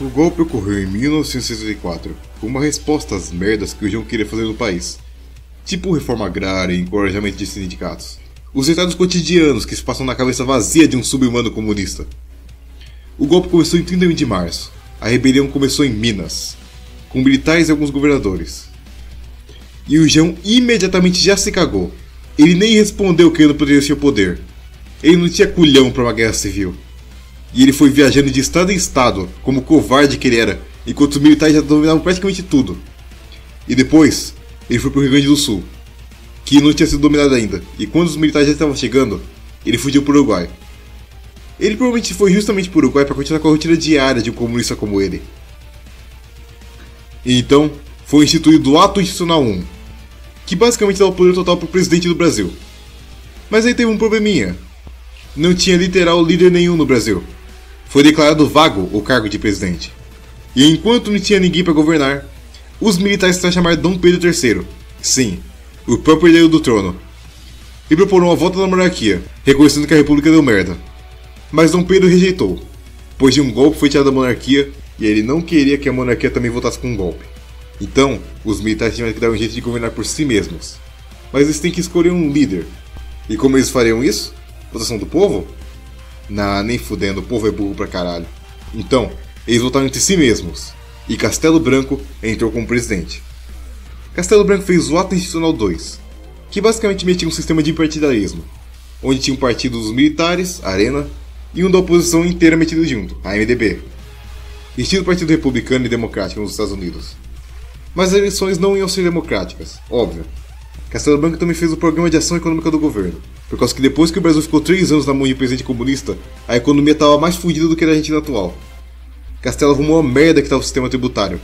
O golpe ocorreu em 1964, como uma resposta às merdas que o João queria fazer no país, tipo reforma agrária e encorajamento de sindicatos. Os detalhes cotidianos que se passam na cabeça vazia de um sub-humano comunista. O golpe começou em 31 de março. A rebelião começou em Minas, com militares e alguns governadores. E o João imediatamente já se cagou. Ele nem respondeu que ele não poderia ser o poder. Ele não tinha culhão para uma guerra civil. E ele foi viajando de estado em estado, como covarde que ele era, enquanto os militares já dominavam praticamente tudo. E depois, ele foi para o Rio Grande do Sul, que não tinha sido dominado ainda, e quando os militares já estavam chegando, ele fugiu para o Uruguai. Ele provavelmente foi justamente para o Uruguai para continuar com a rotina diária de um comunista como ele. E então, foi instituído o Ato Institucional 1, que basicamente dá o poder total para o presidente do Brasil. Mas aí teve um probleminha. Não tinha literal líder nenhum no Brasil. Foi declarado vago o cargo de presidente. E enquanto não tinha ninguém para governar, os militares tentaram chamar Dom Pedro III, sim, o próprio herdeiro do trono, e proporam a volta da monarquia, reconhecendo que a república deu merda. Mas Dom Pedro rejeitou, pois de um golpe foi tirado da monarquia e ele não queria que a monarquia também votasse com um golpe. Então, os militares tiveram que dar um jeito de governar por si mesmos. Mas eles têm que escolher um líder. E como eles fariam isso? Votação do povo? Nah, nem fudendo, o povo é burro pra caralho. Então, eles votaram entre si mesmos, e Castelo Branco entrou como presidente. Castelo Branco fez o Ato Institucional 2, que basicamente metia um sistema de partidarismo, onde tinha um partido dos militares, Arena, e um da oposição inteira metido junto, a MDB, estilo Partido Republicano e Democrático nos Estados Unidos. Mas as eleições não iam ser democráticas, óbvio. Castelo Branco também fez o Programa de Ação Econômica do governo, por causa que depois que o Brasil ficou 3 anos na mão de um presidente comunista, a economia estava mais fodida do que a da Argentina atual. Castelo arrumou a merda que estava o sistema tributário,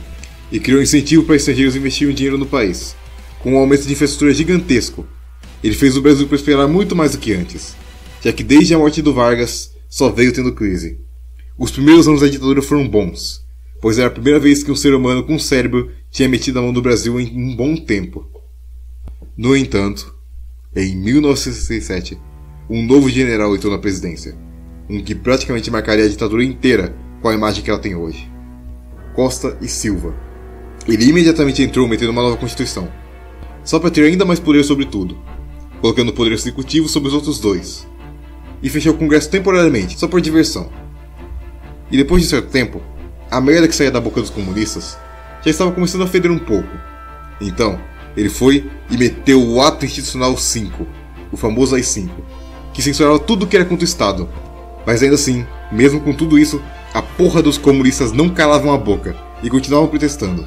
e criou incentivo para estrangeiros investirem dinheiro no país, com um aumento de infraestrutura gigantesco. Ele fez o Brasil prosperar muito mais do que antes, já que desde a morte do Vargas, só veio tendo crise. Os primeiros anos da ditadura foram bons, pois era a primeira vez que um ser humano com cérebro tinha metido a mão no Brasil em um bom tempo. No entanto, em 1967, um novo general entrou na presidência, um que praticamente marcaria a ditadura inteira com a imagem que ela tem hoje. Costa e Silva. Ele imediatamente entrou metendo uma nova constituição, só para ter ainda mais poder sobre tudo, colocando o poder executivo sobre os outros dois, e fechou o Congresso temporariamente, só por diversão. E depois de certo tempo, a merda que saía da boca dos comunistas já estava começando a feder um pouco. Então, ele foi e meteu o Ato Institucional 5, o famoso AI-5, que censurava tudo que era contra o Estado. Mas ainda assim, mesmo com tudo isso, a porra dos comunistas não calavam a boca e continuavam protestando.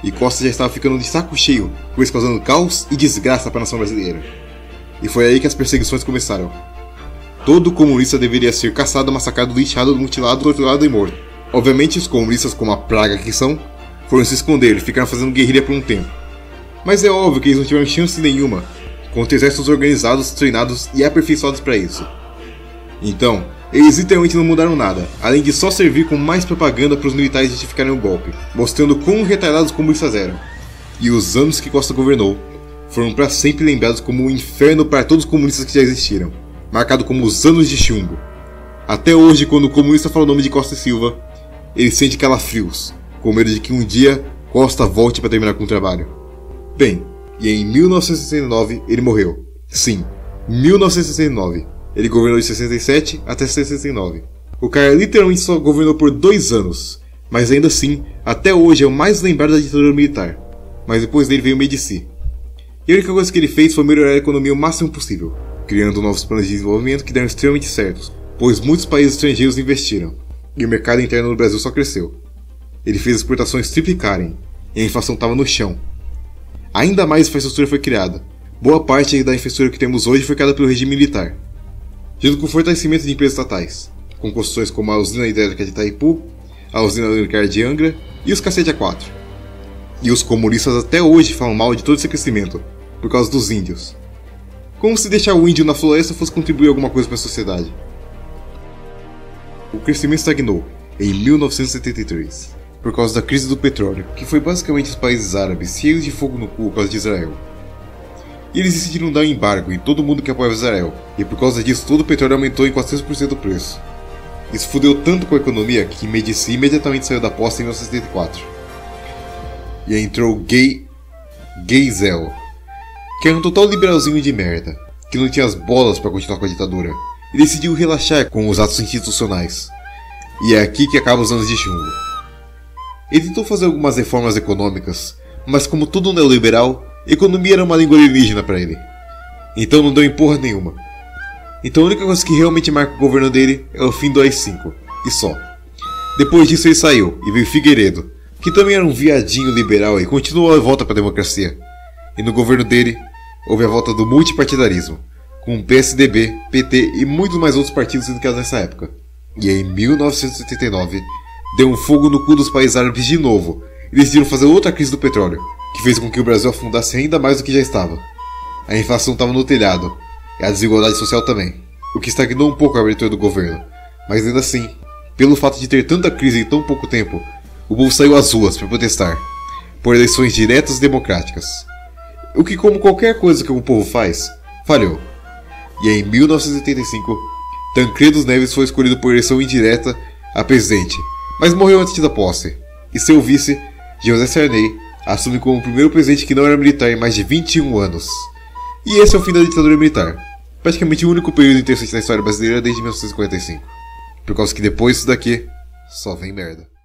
E Costa já estava ficando de saco cheio, com isso causando caos e desgraça para a nação brasileira. E foi aí que as perseguições começaram. Todo comunista deveria ser caçado, massacrado, lixado, mutilado, torturado e morto. Obviamente os comunistas, como a praga que são, foram se esconder e ficaram fazendo guerrilha por um tempo. Mas é óbvio que eles não tiveram chance nenhuma contra exércitos organizados, treinados e aperfeiçoados para isso. Então, eles literalmente não mudaram nada, além de só servir como mais propaganda para os militares justificarem o golpe, mostrando quão retardados os comunistas eram. E os anos que Costa governou foram para sempre lembrados como um inferno para todos os comunistas que já existiram, marcado como os anos de chumbo. Até hoje, quando o comunista fala o nome de Costa e Silva, ele sente calafrios, com medo de que um dia Costa volte para terminar com o trabalho. Bem, e em 1969 ele morreu. Sim, 1969. Ele governou de 67 até 69. O cara literalmente só governou por 2 anos, mas ainda assim, até hoje é o mais lembrado da ditadura militar. Mas depois dele veio o Médici. E a única coisa que ele fez foi melhorar a economia o máximo possível, criando novos planos de desenvolvimento que deram extremamente certos, pois muitos países estrangeiros investiram, e o mercado interno no Brasil só cresceu. Ele fez as exportações triplicarem, e a inflação estava no chão. Ainda mais infraestrutura foi criada. Boa parte da infraestrutura que temos hoje foi criada pelo regime militar, junto com o fortalecimento de empresas estatais, com construções como a usina hidrelétrica de Itaipu, a usina nuclear de Angra e os cacete A4. E os comunistas até hoje falam mal de todo esse crescimento, por causa dos índios. Como se deixar o índio na floresta fosse contribuir alguma coisa para a sociedade. O crescimento estagnou em 1973, por causa da crise do petróleo, que foi basicamente os países árabes cheios de fogo no cu por causa de Israel. E eles decidiram dar um embargo em todo mundo que apoiava Israel, e por causa disso todo o petróleo aumentou em 400% o preço. Isso fudeu tanto com a economia que Médici imediatamente saiu da posse em 1974. E aí entrou Geisel, que era um total liberalzinho de merda, que não tinha as bolas para continuar com a ditadura, e decidiu relaxar com os atos institucionais. E é aqui que acaba os anos de chumbo. Ele tentou fazer algumas reformas econômicas, mas como todo neoliberal, economia era uma língua alienígena para ele. Então não deu em porra nenhuma. Então a única coisa que realmente marca o governo dele é o fim do AI-5, e só. Depois disso ele saiu, e veio Figueiredo, que também era um viadinho liberal e continuou a volta para a democracia. E no governo dele, houve a volta do multipartidarismo, com PSDB, PT e muitos mais outros partidos sendo criados nessa época. E aí, em 1989, deu um fogo no cu dos países árabes de novo, e decidiram fazer outra crise do petróleo, que fez com que o Brasil afundasse ainda mais do que já estava. A inflação estava no telhado, e a desigualdade social também, o que estagnou um pouco a abertura do governo. Mas ainda assim, pelo fato de ter tanta crise em tão pouco tempo, o povo saiu às ruas para protestar, por eleições diretas e democráticas. O que, como qualquer coisa que o povo faz, falhou. E aí, em 1985, Tancredo Neves foi escolhido por eleição indireta a presidente, mas morreu antes da posse, e seu vice, José Sarney, assume como o primeiro presidente que não era militar em mais de 21 anos. E esse é o fim da ditadura militar, praticamente o único período interessante na história brasileira desde 1945, por causa que depois disso daqui, só vem merda.